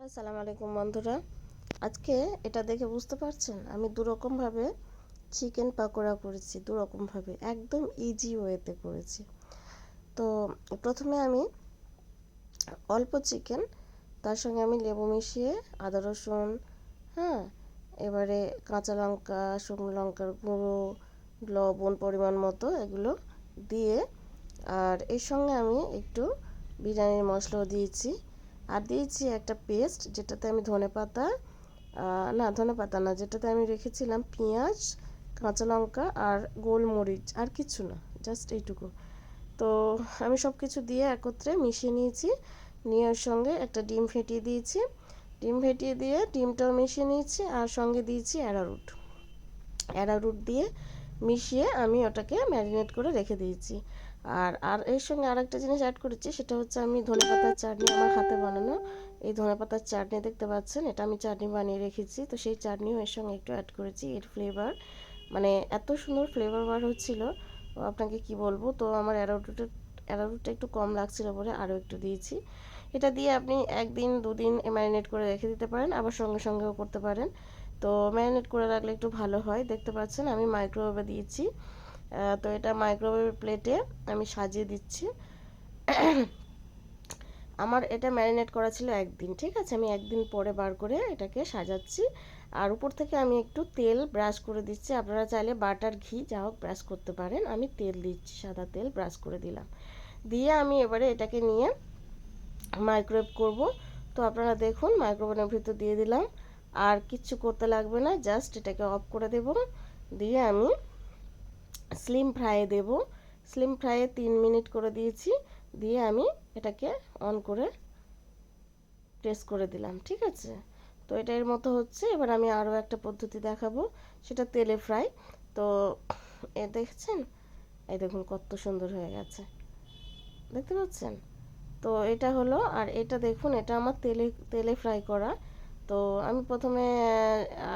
আসসালামু আলাইকুম বন্ধুরা। আজকে এটা দেখে বুঝতে পারছেন আমি দুরকমভাবে চিকেন পাকোড়া করেছি, দুরকমভাবে একদম ইজি ওয়েতে করেছি। তো প্রথমে আমি অল্প চিকেন, তার সঙ্গে আমি লেবু মিশিয়ে আদা রসুন, হ্যাঁ, এবারে কাঁচা লঙ্কা, শুকনো লঙ্কার গুঁড়ো, লবণ পরিমাণ মতো এগুলো দিয়ে, আর এর সঙ্গে আমি একটু বিরিয়ানির মশলাও দিয়েছি। আর দিয়েছি একটা পেস্ট, যেটাতে আমি ধনেপাতা, না ধনেপাতা না, যেটাতে আমি রেখেছিলাম পেঁয়াজ, কাঁচা লঙ্কা আর গোলমরিচ, আর কিছু না, জাস্ট এইটুকু। তো আমি সব কিছু দিয়ে একত্রে মিশিয়ে নিয়েছি, নিয়ে ওর সঙ্গে একটা ডিম ফেটিয়ে দিয়েছি, ডিম ফেটিয়ে দিয়ে ডিমটাও মিশিয়ে নিয়েছি, আর সঙ্গে দিয়েছি অ্যারারুট, অ্যারারুট দিয়ে মিশিয়ে আমি ওটাকে ম্যারিনেট করে রেখে দিয়েছি। আর আর এর সঙ্গে আরেকটা জিনিস অ্যাড করেছি, সেটা হচ্ছে আমি ধনেপাতার চাটনি, আমার হাতে বানানো এই ধনেপাতার চাটনি দেখতে পাচ্ছেন, এটা আমি চাটনি বানিয়ে রেখেছি। তো সেই চাটনিও এর সঙ্গে একটু অ্যাড করেছি। এর ফ্লেভার মানে এত সুন্দর ফ্লেভার বার হচ্ছিল, আপনাকে কি বলবো। তো আমার অ্যারারুটটা একটু কম লাগছিল বলে আরও একটু দিয়েছি। এটা দিয়ে আপনি একদিন দুদিন ম্যারিনেট করে রেখে দিতে পারেন, আবার সঙ্গে সঙ্গেও করতে পারেন। তো ম্যারিনেট করে রাখলে একটু ভালো হয়। দেখতে পাচ্ছেন আমি মাইক্রোওয়েভে দিয়েছি। তো এটা মাইক্রোওয়েভ প্লেটে আমি সাজিয়ে দিচ্ছি। আমার এটা ম্যারিনেট করা ছিল একদিন, ঠিক আছে, আমি একদিন পরে বার করে এটাকে সাজাচ্ছি। আর উপর থেকে আমি একটু তেল ব্রাশ করে দিচ্ছি, আপনারা চাইলে বাটার ঘি যা হোক ব্রাশ করতে পারেন, আমি তেল দিচ্ছি, সাদা তেল ব্রাশ করে দিলাম। দিয়ে আমি এবারে এটাকে নিয়ে মাইক্রোওয়েভ করব। তো আপনারা দেখুন মাইক্রোওভেনের ভিতর দিয়ে দিলাম, আর কিচ্ছু করতে লাগবে না, জাস্ট এটাকে অফ করে দেব। দিয়ে আমি স্লিম ফ্রাইয়ে দেব, স্লিম ফ্রাইয়ে 3 মিনিট করে দিয়েছি, দিয়ে আমি এটাকে অন করে প্রেস করে দিলাম, ঠিক আছে। তো এটা এর মতো হচ্ছে। এবার আমি আরও একটা পদ্ধতি দেখাবো, সেটা তেলে ফ্রাই। তো এ দেখছেন, এই দেখুন কত সুন্দর হয়ে গেছে, দেখতে পাচ্ছেন। তো এটা হলো, আর এটা দেখুন এটা আমার তেলে তেলে ফ্রাই করা। তো আমি প্রথমে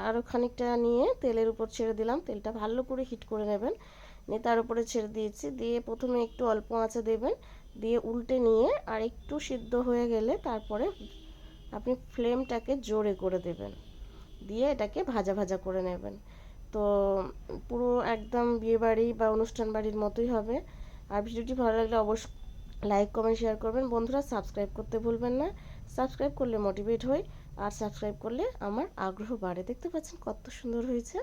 আরও খানিকটা নিয়ে তেলের উপর ছেড়ে দিলাম, তেলটা ভালো করে হিট করে নেবেন, নিয়ে তার উপরে ছেড়ে দিয়েছি, দিয়ে প্রথমে একটু অল্প আঁচে দেবেন, দিয়ে উল্টে নিয়ে আর একটু সিদ্ধ হয়ে গেলে তারপরে আপনি ফ্লেমটাকে জোরে করে দেবেন, দিয়ে এটাকে ভাজা ভাজা করে নেবেন। তো পুরো একদম বিয়েবাড়ি বা অনুষ্ঠান বাড়ির মতোই হবে। আর ভিডিওটি ভালো লাগলে অবশ্যই লাইক কমেন্ট শেয়ার করবেন বন্ধুরা, সাবস্ক্রাইব করতে ভুলবেন না। সাবস্ক্রাইব করলে মোটিভেট হই, আর সাবস্ক্রাইব করলে আমার আগ্রহ বাড়ে। দেখতে পাচ্ছেন কত সুন্দর হয়েছে।